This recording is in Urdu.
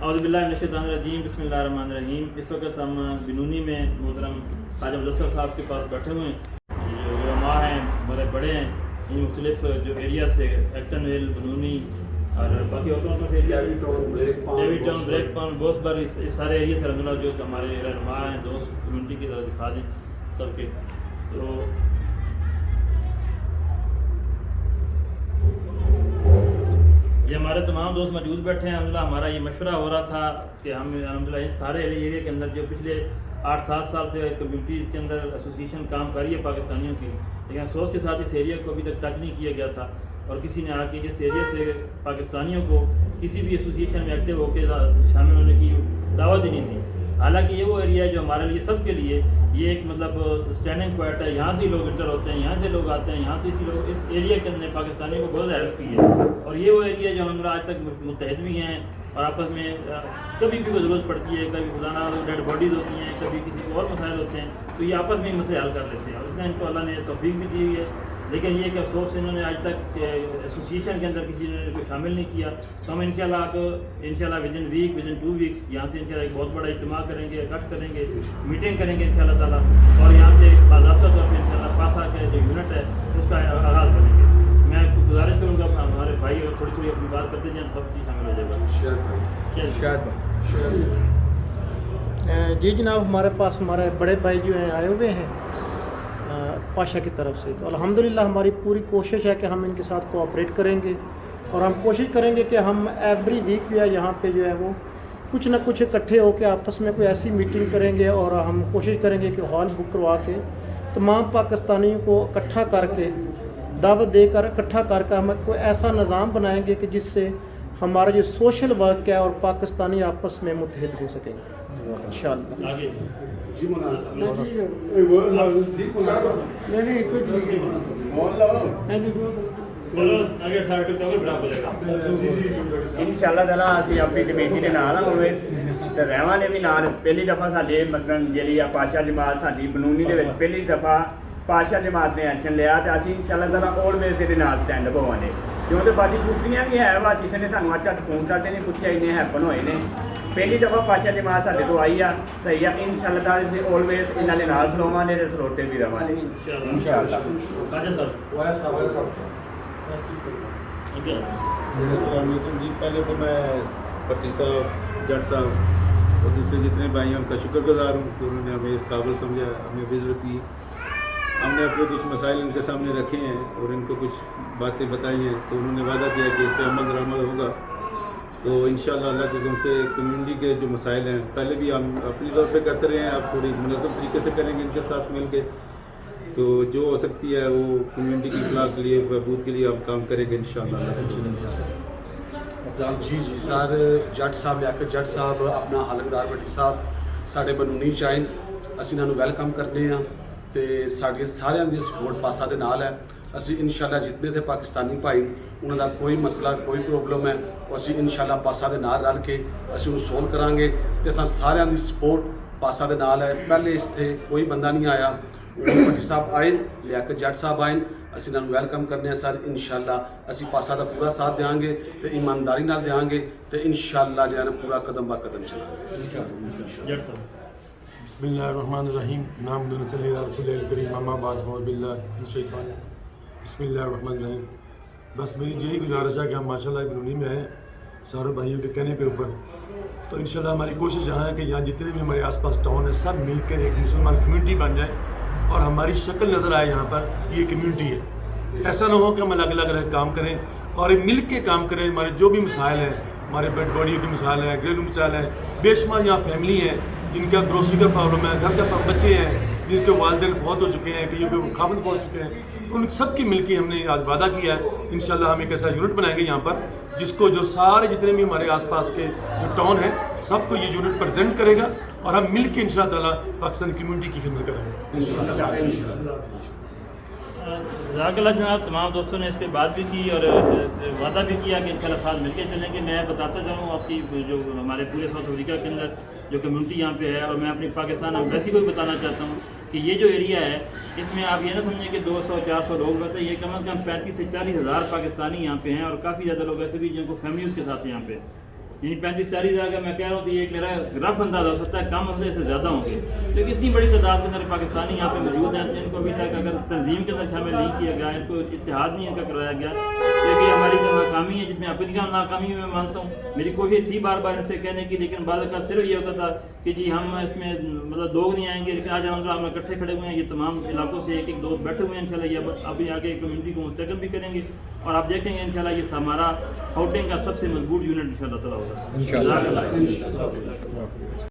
اعوذ باللہ من الشیطان الرجیم، بسم اللہ الرحمن الرحیم۔ اس وقت ہم بنونی میں محترم خواجہ مظفر صاحب کے پاس بیٹھے ہوئے ہیں، جو علماء ہیں بڑے بڑے ہیں، ان مختلف جو ایریا سے ایکٹن ویل، بنونی اور باقی اور کون سے area, David Town, Brick Pound, بوسبر، اس سارے ایریا سے الحمد للہ جو ہمارے رہنما ہیں، دوست کمیونٹی کی طرح دکھا دیں سب کے۔ تو یہ ہمارے تمام دوست موجود بیٹھے ہیں، الحمدللہ ہمارا یہ مشورہ ہو رہا تھا کہ ہم الحمدللہ اس سارے ایریا کے اندر جو پچھلے 8-7 سال سے کمیونٹیز کے اندر ایسوسیشن کام کر رہی ہے پاکستانیوں کی، لیکن افسوس کے ساتھ اس ایریا کو ابھی تک ٹچ نہیں کیا گیا تھا، اور کسی نے آ کے اس ایریا سے پاکستانیوں کو کسی بھی ایسوسیشن میں ایکٹیو ہو کے شامل ہونے کی دعوت ہی نہیں دی۔ حالانکہ یہ وہ ایریا ہے جو ہمارے لیے سب کے لیے یہ ایک مطلب اسٹینڈنگ پوائنٹ ہے، یہاں سے لوگ انٹر ہوتے ہیں، یہاں سے لوگ آتے ہیں، یہاں سے لوگ اس ایریا کے اندر پاکستانیوں کو بہت ہیلپ کی ہے، اور یہ وہ ایریا جو ہم آج تک متحد بھی ہیں، اور آپس میں کبھی بھی کوئی ضرورت پڑتی ہے، کبھی خدا نہ ڈیڈ باڈیز ہوتی ہیں، کبھی کسی اور مسائل ہوتے ہیں، تو یہ آپس میں مسئلے حل کر لیتے ہیں، اور اس میں ان کو اللہ نے توفیق بھی دی ہوئی ہے۔ لیکن یہ کہ افسوس انہوں نے آج تک ایسوسیشن کے اندر کسی نے کوئی شامل نہیں کیا، تو ہم انشاءاللہ ودن ویک، ودن 2 ویکس یہاں سے انشاءاللہ ایک بہت بڑا اجتماع کریں گے، اکٹھ کریں گے، میٹنگ کریں گے انشاءاللہ تعالیٰ، اور یہاں سے باضابطہ طور پہ انشاءاللہ پاسا کا جو یونٹ ہے اس کا آغاز کریں گے۔ میں گزارش کروں گا ہمارے بھائی اور تھوڑی تھوڑی اپنی بات کرتے جائیں، سب چیز شامل ہو جائے گا۔ جی جناب، ہمارے پاس ہمارے بڑے بھائی جو ہیں آئے ہوئے ہیں پاشا کی طرف سے، تو الحمدللہ ہماری پوری کوشش ہے کہ ہم ان کے ساتھ کوآپریٹ کریں گے، اور ہم کوشش کریں گے کہ ہم ایوری ویک جو ہے یہاں پہ جو ہے وہ کچھ نہ کچھ اکٹھے ہو کے آپس میں کوئی ایسی میٹنگ کریں گے، اور ہم کوشش کریں گے کہ ہال بک کروا کے تمام پاکستانیوں کو اکٹھا کر کے دعوت دے کر اکٹھا کر کے ہم کوئی ایسا نظام بنائیں گے کہ جس سے ہمارا جو سوشل ورک ہے اور پاکستانی آپس میں متحد ہو سکیں گے انشاءاللہ۔ انشاءاللہ تعالیٰ اسی اپنی کمیٹی کے نال ہوئے تے رہواں بھی نال۔ پہلی دفعہ ساڈے مثلاً جیڑی پاشا جماعت ساڈی بنونی دے وچ پہلی دفعہ پاشا جماعت نے ایکشن لیا، تے اسی انشاءاللہ تعالیٰ آلویز دے نال سٹینڈ اپ ہوواں گے، کیونکہ باقی دوسریاں بھی ہے وا، کسی نے سانوں اج تک فون کر کے نہیں پوچھا، انہیں ہیپن ہوئے نے۔ پہلی دفعہ پاشا جماعت ساڈے تو آئی آ، صحیح ہے، انشاءاللہ تعالیٰ سے آلویز انہاں دے نال کھلواں گے تے کھلوتے بھی رہواں گے انشاءاللہ۔ السلام علیکم جی۔ پہلے تو میں پٹی صاحب، جٹ صاحب اور دوسرے جتنے بھائی ہیں ان کا شکر گزار ہوں کہ انہوں نے ہمیں اس قابل سمجھا، ہمیں وزٹ کی، ہم نے اپنے کچھ مسائل ان کے سامنے رکھے ہیں اور ان کو کچھ باتیں بتائی ہیں، تو انہوں نے وعدہ کیا کہ اس پہ عمل درآمد ہوگا۔ تو انشاءاللہ اللہ کے حکم سے کمیونٹی کے جو مسائل ہیں پہلے بھی ہم اپنی طور پہ کرتے رہے ہیں، آپ تھوڑی منظم طریقے سے کریں گے ان کے ساتھ مل کے، تو جو ہو سکتی ہے وہ کمیونٹی کی اصلاح کے لیے، بہبود کے لیے ہم کام کریں گے انشاءاللہ۔ جی سر، جٹ صاحب لیاقت جٹ صاحب، اپنا حلقدار بٹی صاحب ساڈے بنونی چاہیں، اسی انہوں ویلکم کرنے ہاں، تے ساڈی سارے دی سپورٹ پاسا دے نال ہے۔ اسی انشاءاللہ جتنے تھے پاکستانی بھائی انہوں دا کوئی مسئلہ کوئی پرابلم ہے وہ اسی انشاءاللہ پاسا دے نال رل کے اسی انہوں سولو کران گے، تے اساں سارے دی سپورٹ پاسا دے نال ہے۔ پہلے اس تھے کوئی بندہ نہیں آیا، بٹی صاحب آئے، لیاقت جٹ صاحب آئے، اسی انہوں ویلکم کرنے ہیں سر۔ انشاءاللہ اسی پاسا دا پورا ساتھ دیاں گے تے ایمانداری نال دیاں گے، تے انشاءاللہ جو ہے نا پورا قدم با قدم چلائیں گے۔ بسم اللہ الرحمن الرحیم، نام دون صلی اللہ رسول الکریم، اما بعد فاعوذ باللہ من الشیطان، بسم اللہ الرحمن الرحیم۔ بس میری یہی گزارش ہے کہ ہم ماشاءاللہ بنونی میں ہیں سارے بھائیوں کے کہنے پہ اوپر، تو انشاءاللہ ہماری کوشش یہاں ہے کہ یہاں جتنے بھی ہمارے آس پاس ٹاؤن ہے سب مل کر ایک مسلمان کمیونٹی بن جائے، اور ہماری شکل نظر آئے یہاں پر یہ کمیونٹی ہے۔ ایسا نہ ہو کہ ہم الگ الگ رہ کام کریں، اور مل کے کام کریں۔ ہمارے جو بھی مسائل ہیں، ہمارے بیڈ باڈیوں کے مسائل ہیں، گھریلو مسائل ہیں، بے شمار یہاں فیملی ہیں جن کا گروسری کا پرابلم ہے، گھر کا بچے ہیں جن کے والدین فوت ہو چکے ہیں، کئیوں کے خاوند فوت ہو چکے ہیں، ان سب کی مل کے ہم نے آج وعدہ کیا ہے انشاءاللہ ہم ایک ایسا یونٹ بنائیں گے یہاں پر جس کو جو سارے جتنے بھی ہمارے آس پاس کے جو ٹاؤن ہیں سب کو یہ یونٹ پریزنٹ کرے گا، اور ہم مل کے انشاءاللہ تعالیٰ پاکستان کمیونٹی کی خدمت کریں گے۔ جزاک اللہ جناب، تمام دوستوں نے اس پہ بات بھی کی اور وعدہ بھی کیا کہ انشاءاللہ ساتھ مل کے چلیں گے۔ میں بتاتا جاؤں آپ کی جو ہمارے پورے ساؤتھ افریقہ کے اندر جو کمیونٹی یہاں پہ ہے، اور میں اپنی پاکستان ایمبیسی کو بھی بتانا چاہتا ہوں کہ یہ جو ایریا ہے اس میں آپ یہ نہ سمجھیں کہ 200-400 لوگ رہتے ہیں، یہ کم از کم 35 سے 40 ہزار پاکستانی یہاں پہ ہیں، اور کافی زیادہ لوگ ایسے بھی جن کو فیملیز کے ساتھ یہاں پہ یعنی 35-40 ہزار کا میں کہہ رہا ہوں تو یہ ایک میرا رف اندازہ ہو سکتا ہے، کم افزے سے زیادہ ہوں گے، لیکن اتنی بڑی تعداد کے اندر پاکستانی یہاں پہ موجود ہیں جن کو ابھی تک اگر تنظیم کے اندر شامل نہیں کیا گیا، ان کو اتحاد نہیں ان کا کرایا گیا، کیونکہ ہماری جو ناکامی ہے جس میں اپنی کا ناکامی میں مانتا ہوں، میری کوشش تھی بار بار ان سے کہنے کی، لیکن بعض اوقات صرف یہ ہوتا تھا کہ جی ہم اس میں مطلب لوگ نہیں آئیں گے، لیکن آج الحمدللہ ہم اکٹھے کھڑے ہوئے ہیں، یہ تمام علاقوں سے ایک ایک دوست بیٹھے ہوئے ہیں انشاءاللہ، یہ ابھی آگے کمیونٹی کو مستقل بھی کریں گے اور آپ دیکھیں گے انشاءاللہ یہ ہمارا کھوٹنگ کا سب سے مضبوط یونٹ انشاءاللہ تعالیٰ ہوگا.